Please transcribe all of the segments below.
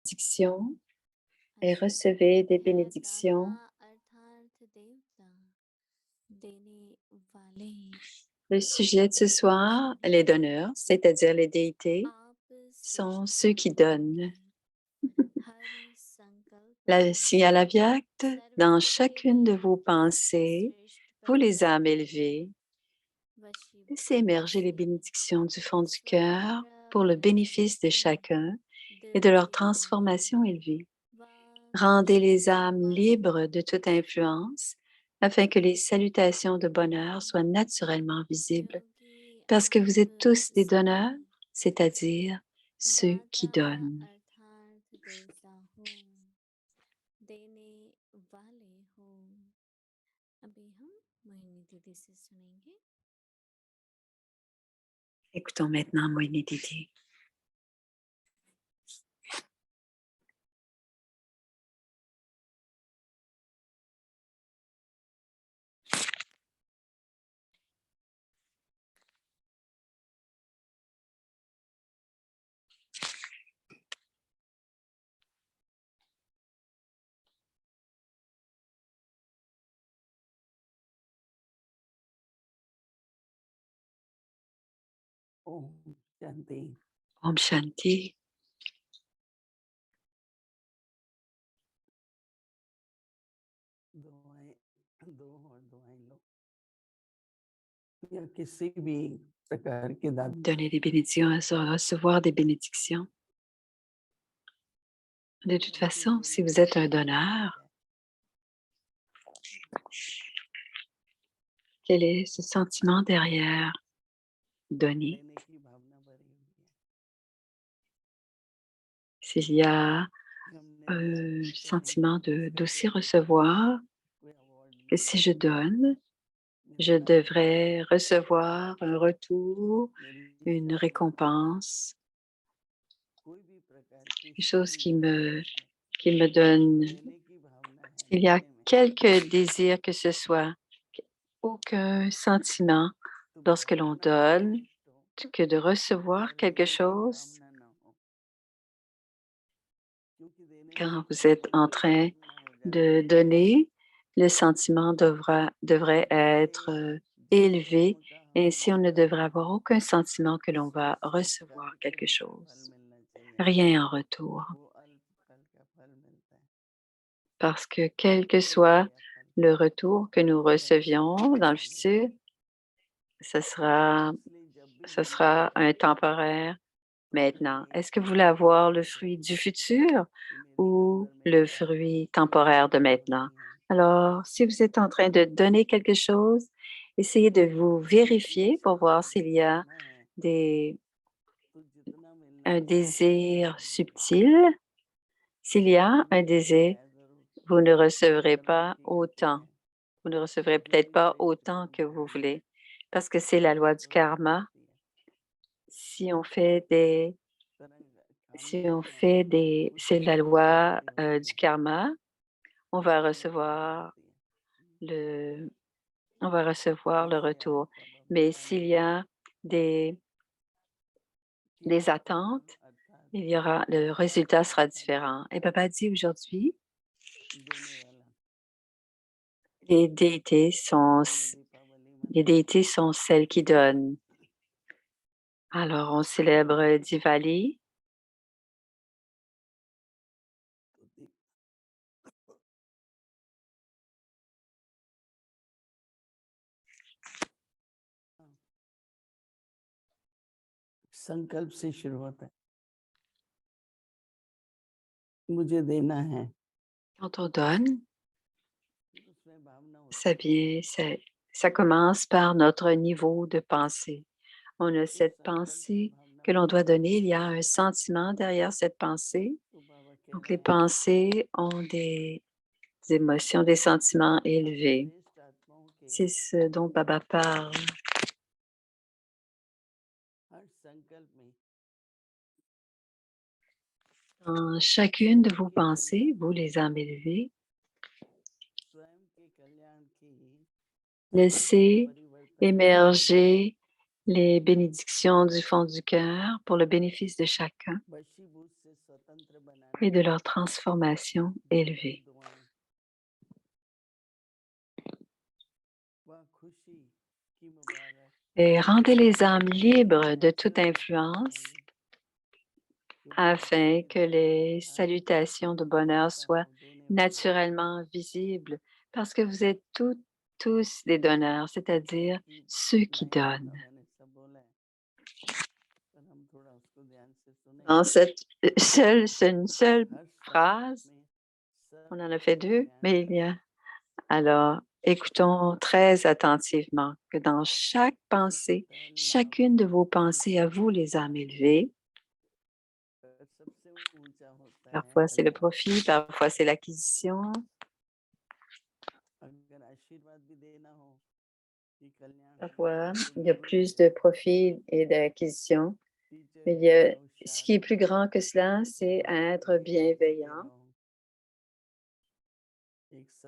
bénédictions et recevez des bénédictions. Le sujet de ce soir, les donneurs, c'est-à-dire les déités, sont ceux qui donnent. Si à la Vyakt, dans chacune de vos pensées, vous les âmes élevées, laissez émerger les bénédictions du fond du cœur pour le bénéfice de chacun et de leur transformation élevée. Rendez les âmes libres de toute influence afin que les salutations de bonheur soient naturellement visibles, parce que vous êtes tous des donneurs, c'est-à-dire ceux qui donnent. Écoutons maintenant Moini Didi. Om Shanti. Om Shanti. Donner des bénédictions, recevoir des bénédictions. De toute façon, si vous êtes un donneur, quel est ce sentiment derrière donner? S'il y a un sentiment d'aussi recevoir, que si je donne, je devrais recevoir un retour, une récompense, quelque chose qui me donne. Il y a quelque désir que ce soit, aucun sentiment lorsque l'on donne que de recevoir quelque chose. Quand vous êtes en train de donner, le sentiment devrait être élevé. Ainsi, on ne devrait avoir aucun sentiment que l'on va recevoir quelque chose. Rien en retour. Parce que quel que soit le retour que nous recevions dans le futur, ce sera un temporaire maintenant. Est-ce que vous voulez avoir le fruit du futur ou le fruit temporaire de maintenant? Alors, si vous êtes en train de donner quelque chose, essayez de vous vérifier pour voir s'il y a un désir subtil. S'il y a un désir, vous ne recevrez pas autant. Vous ne recevrez peut-être pas autant que vous voulez parce que c'est la loi du karma. Si on fait c'est la loi du karma, on va recevoir le, retour. Mais s'il y a des attentes, le résultat sera différent. Et Baba dit aujourd'hui, les déités sont celles qui donnent. Alors, on célèbre Diwali. संकल्प से शुरू होता है मुझे देना है Quand on donne, ça commence par notre niveau de pensée. On a cette pensée que l'on doit donner. Il y a un sentiment derrière cette pensée. Donc, les pensées ont des émotions, des sentiments élevés. C'est ce dont Baba parle. Dans chacune de vos pensées, vous les âmes élevées, laissez émerger les bénédictions du fond du cœur pour le bénéfice de chacun. et de leur transformation élevée. Et rendez les âmes libres de toute influence afin que les salutations de bonheur soient naturellement visibles, parce que vous êtes tous des donneurs, c'est-à-dire ceux qui donnent. Dans c'est une seule phrase, on en a fait 2, mais il y a alors, écoutons très attentivement que dans chaque pensée, chacune de vos pensées à vous, les âmes élevées, parfois c'est le profit, parfois c'est l'acquisition, parfois il y a plus de profit et d'acquisition, mais il y a ce qui est plus grand que cela, c'est être bienveillant.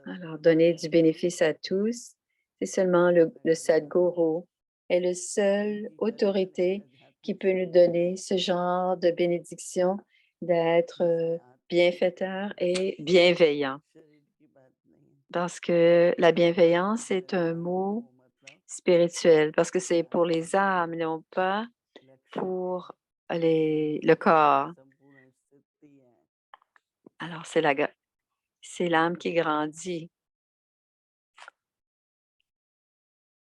Alors, donner du bénéfice à tous, c'est seulement le Sadhguru est le seul autorité qui peut nous donner ce genre de bénédiction d'être bienfaiteur et bienveillant. Parce que la bienveillance est un mot spirituel, parce que c'est pour les âmes, non pas pour le corps. Alors, c'est l'âme qui grandit.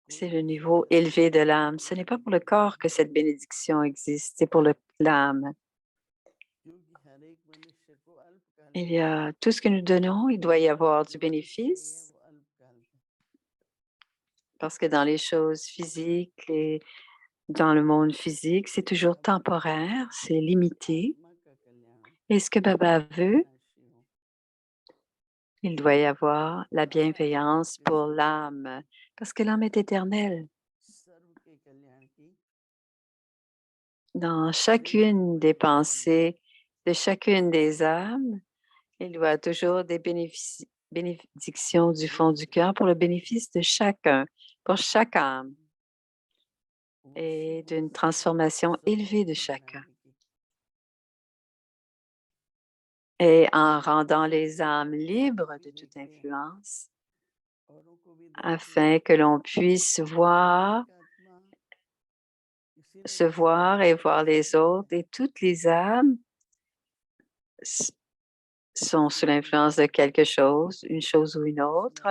C'est le niveau élevé de l'âme. Ce n'est pas pour le corps que cette bénédiction existe, c'est pour l'âme. Il y a tout ce que nous donnons, il doit y avoir du bénéfice, parce que dans les choses physiques et dans le monde physique, c'est toujours temporaire, c'est limité. Et ce que Baba veut, il doit y avoir la bienveillance pour l'âme, parce que l'âme est éternelle. Dans chacune des pensées de chacune des âmes, il doit y avoir toujours des bénédictions du fond du cœur pour le bénéfice de chacun, pour chaque âme et d'une transformation élevée de chacun. Et en rendant les âmes libres de toute influence, afin que l'on puisse se voir et voir les autres, et toutes les âmes sont sous l'influence de quelque chose, une chose ou une autre.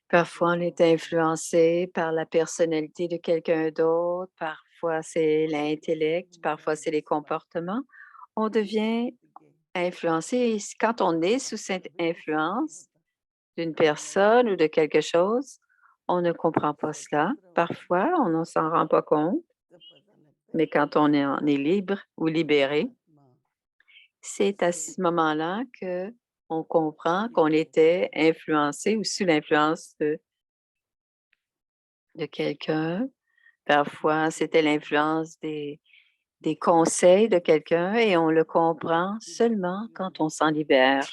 Parfois, on est influencé par la personnalité de quelqu'un d'autre, parfois c'est l'intellect, parfois c'est les comportements. On devient influencé et quand on est sous cette influence d'une personne ou de quelque chose, on ne comprend pas cela. Parfois, on ne s'en rend pas compte, mais quand on est libre ou libéré, c'est à ce moment-là qu'on comprend qu'on était influencé ou sous l'influence de quelqu'un. Parfois, c'était l'influence des conseils de quelqu'un et on le comprend seulement quand on s'en libère.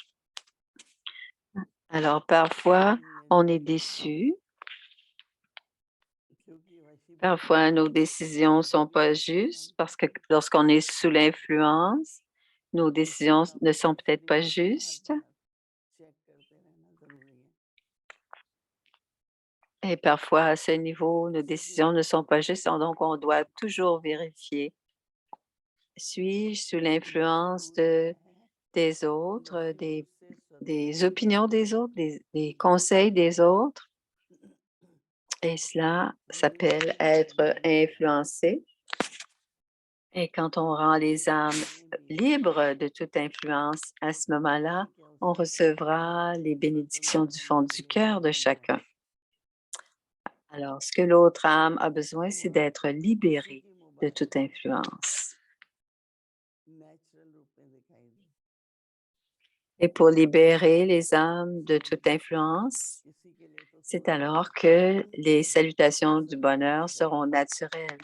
Alors, parfois, on est déçu. Parfois, nos décisions ne sont pas justes parce que lorsqu'on est sous l'influence, nos décisions ne sont peut-être pas justes. Et parfois, à ce niveau, nos décisions ne sont pas justes, donc on doit toujours vérifier. Suis-je sous l'influence des autres, des opinions des autres, des conseils des autres? Et cela s'appelle être influencé. Et quand on rend les âmes libres de toute influence, à ce moment-là, on recevra les bénédictions du fond du cœur de chacun. Alors, ce que l'autre âme a besoin, c'est d'être libérée de toute influence. Et pour libérer les âmes de toute influence, c'est alors que les salutations du bonheur seront naturelles.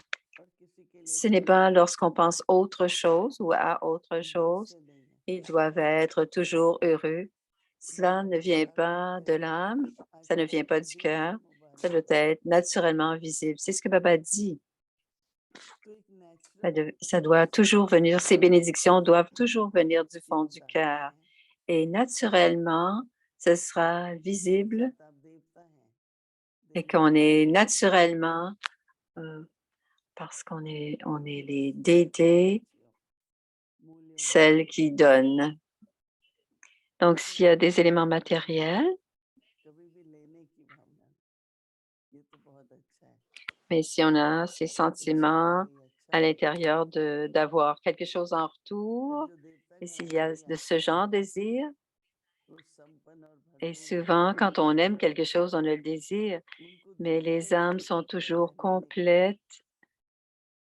Ce n'est pas lorsqu'on pense autre chose ou à autre chose. Ils doivent être toujours heureux. Cela ne vient pas de l'âme, ça ne vient pas du cœur, ça doit être naturellement visible. C'est ce que Baba dit. Ça doit toujours venir, ces bénédictions doivent toujours venir du fond du cœur. Et naturellement, ce sera visible et qu'on est naturellement, parce on est les déités, celles qui donnent. Donc, s'il y a des éléments matériels, mais si on a ces sentiments à l'intérieur d'avoir quelque chose en retour, et s'il y a de ce genre de désir, et souvent, quand on aime quelque chose, on a le désir, mais les âmes sont toujours complètes.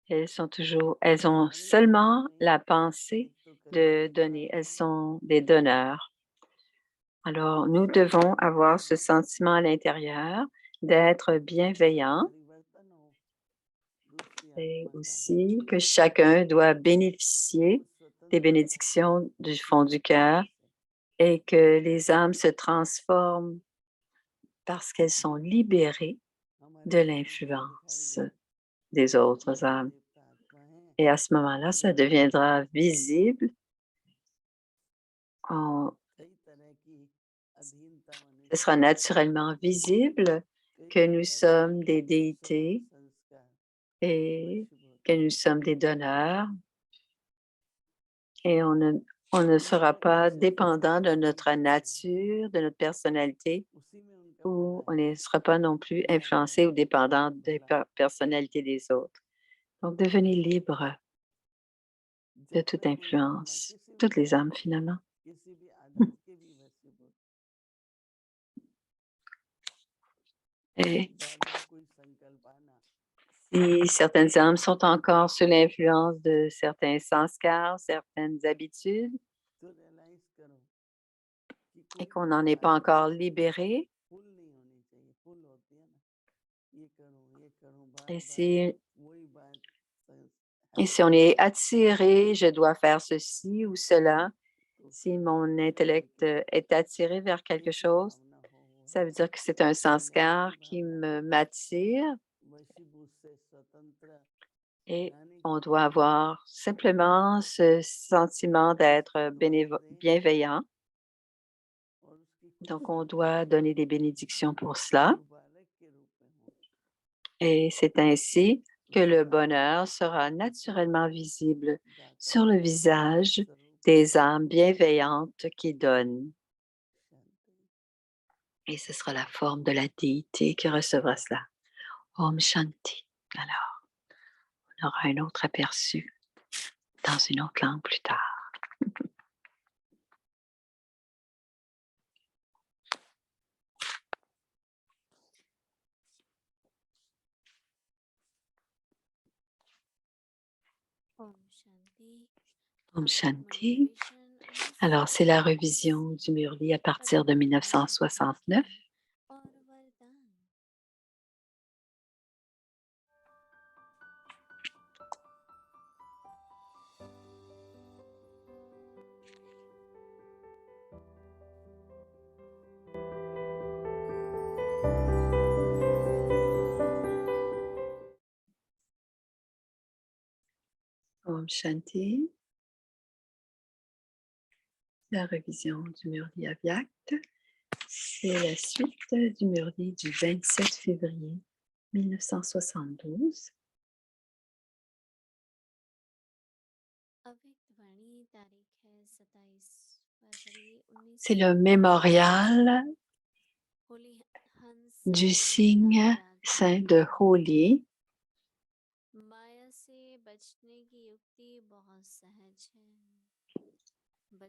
Elles ont seulement la pensée de donner. Elles sont des donneurs. Alors, nous devons avoir ce sentiment à l'intérieur d'être bienveillant et aussi que chacun doit bénéficier des bénédictions du fond du cœur et que les âmes se transforment parce qu'elles sont libérées de l'influence des autres âmes. Et à ce moment-là, ça deviendra visible. Ce sera naturellement visible que nous sommes des déités et que nous sommes des donneurs et on ne sera pas dépendant de notre nature, de notre personnalité, ou on ne sera pas non plus influencé ou dépendant des personnalités des autres. Donc, devenez libre de toute influence, toutes les âmes finalement. Et si certaines âmes sont encore sous l'influence de certains sanskars, certaines habitudes, et qu'on n'en est pas encore libéré, et si on est attiré, je dois faire ceci ou cela, si mon intellect est attiré vers quelque chose, ça veut dire que c'est un sanskar qui m'attire et on doit avoir simplement ce sentiment d'être bienveillant. Donc, on doit donner des bénédictions pour cela. Et c'est ainsi que le bonheur sera naturellement visible sur le visage des âmes bienveillantes qui donnent. Et ce sera la forme de la déité qui recevra cela. Om Shanti. Alors, on aura un autre aperçu dans une autre langue plus tard. Om Shanti. Alors, c'est la révision du Murli à partir de 1969. Om Shanti. La révision du Murli Avyakt. C'est la suite du Murli du 27 février 1972. C'est le mémorial du signe saint de Holi.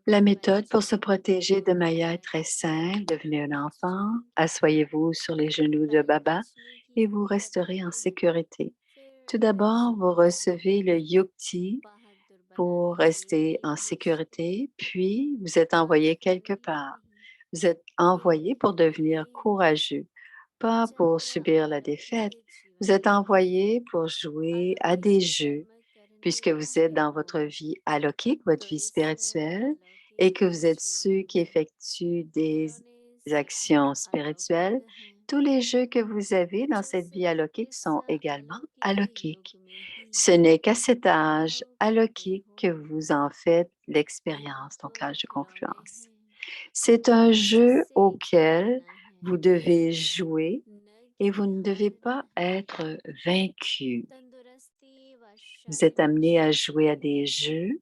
La méthode pour se protéger de Maya est très simple. Devenez un enfant, asseyez-vous sur les genoux de Baba et vous resterez en sécurité. Tout d'abord, vous recevez le yukti pour rester en sécurité, puis vous êtes envoyé quelque part. Vous êtes envoyé pour devenir courageux, pas pour subir la défaite. Vous êtes envoyé pour jouer à des jeux, puisque vous êtes dans votre vie alokhique, votre vie spirituelle, et que vous êtes ceux qui effectuent des actions spirituelles. Tous les jeux que vous avez dans cette vie alokhique sont également alokhiques. Ce n'est qu'à cet âge alaukique que vous en faites l'expérience, donc l'âge de confluence. C'est un jeu auquel vous devez jouer et vous ne devez pas être vaincu. Vous êtes amené à jouer à des jeux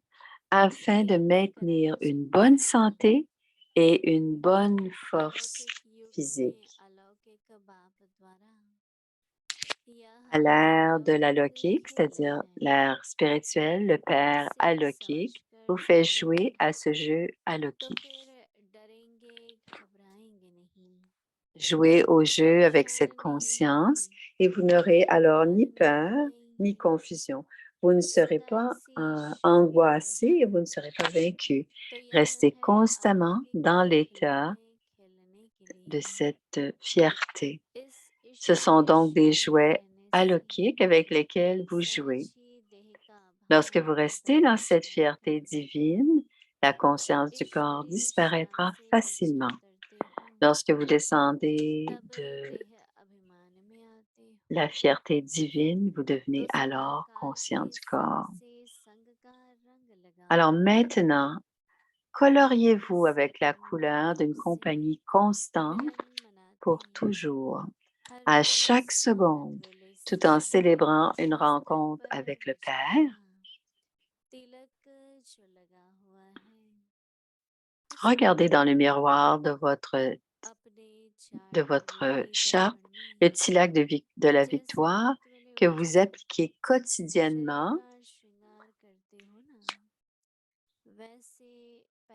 afin de maintenir une bonne santé et une bonne force physique. À l'ère de l'alaukique, c'est-à-dire l'ère spirituelle, le Père alaukique vous fait jouer à ce jeu alaukique. Jouez au jeu avec cette conscience et vous n'aurez alors ni peur ni confusion. Vous ne serez pas angoissé et vous ne serez pas vaincu. Restez constamment dans l'état de cette fierté. Ce sont donc des jouets alaukiques avec lesquels vous jouez. Lorsque vous restez dans cette fierté divine, la conscience du corps disparaîtra facilement. Lorsque vous descendez de la fierté divine, vous devenez alors conscient du corps. Alors maintenant, coloriez-vous avec la couleur d'une compagnie constante pour toujours, à chaque seconde, tout en célébrant une rencontre avec le Père. Regardez dans le miroir de votre charte le tilak de la victoire que vous appliquez quotidiennement.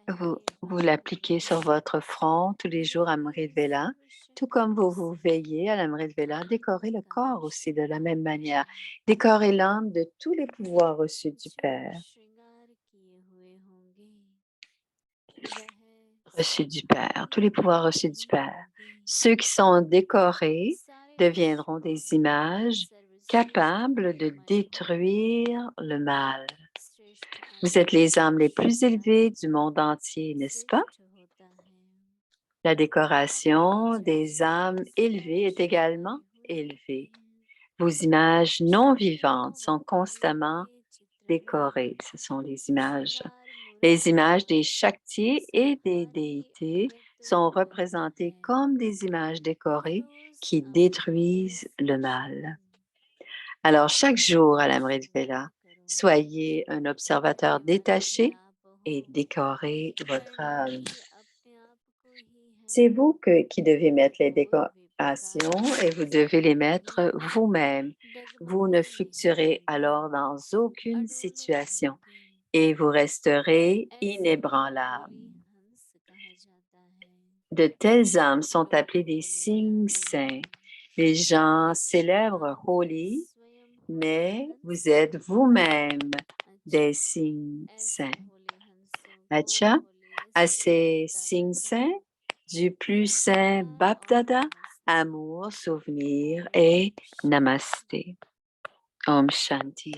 Vous l'appliquez sur votre front tous les jours à Amrit Vela, tout comme vous veillez à l'Amrit Vela, décorez le corps aussi de la même manière. Décorez l'âme de tous les pouvoirs reçus du Père. Reçus du Père, tous les pouvoirs reçus du Père. Ceux qui sont décorés deviendront des images capables de détruire le mal. Vous êtes les âmes les plus élevées du monde entier, n'est-ce pas? La décoration des âmes élevées est également élevée. Vos images non vivantes sont constamment décorées. Ce sont les images. Les images des Shaktis et des déités sont représentées comme des images décorées qui détruisent le mal. Alors, chaque jour à l'Amrit Vela, soyez un observateur détaché et décorez votre âme. C'est vous qui devez mettre les décorations et vous devez les mettre vous-même. Vous ne fluctuerez alors dans aucune situation et vous resterez inébranlable. De telles âmes sont appelées des signes saints. Les gens célèbrent Holi, mais vous êtes vous-même des signes saints. Acha, à ces signes saints, du plus saint Bapdada, amour, souvenir et Namasté. Om Shanti.